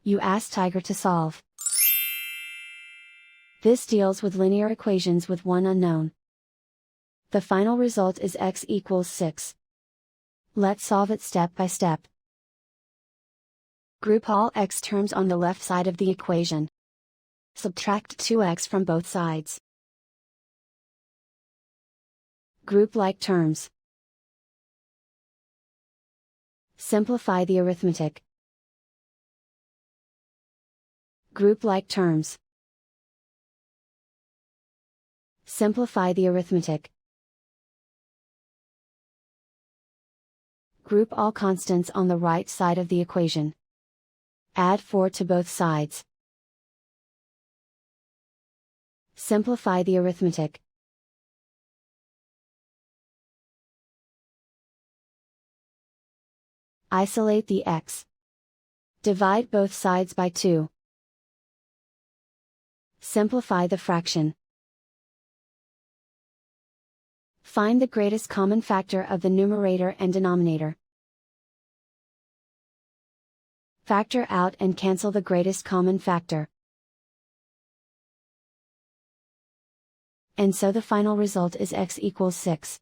You ask Tiger to solve. This deals with linear equations with one unknown. The final result is x equals 6. Let's solve it step by step. Group all x terms on the left side of the equation. Subtract 2x from both sides. Group like terms. Simplify the arithmetic. Group like terms. Simplify the arithmetic. Group all constants on the right side of the equation. Add 4 to both sides. Simplify the arithmetic. Isolate the x. Divide both sides by 2. Simplify the fraction. Find the greatest common factor of the numerator and denominator. Factor out and cancel the greatest common factor. And so the final result is x equals 6.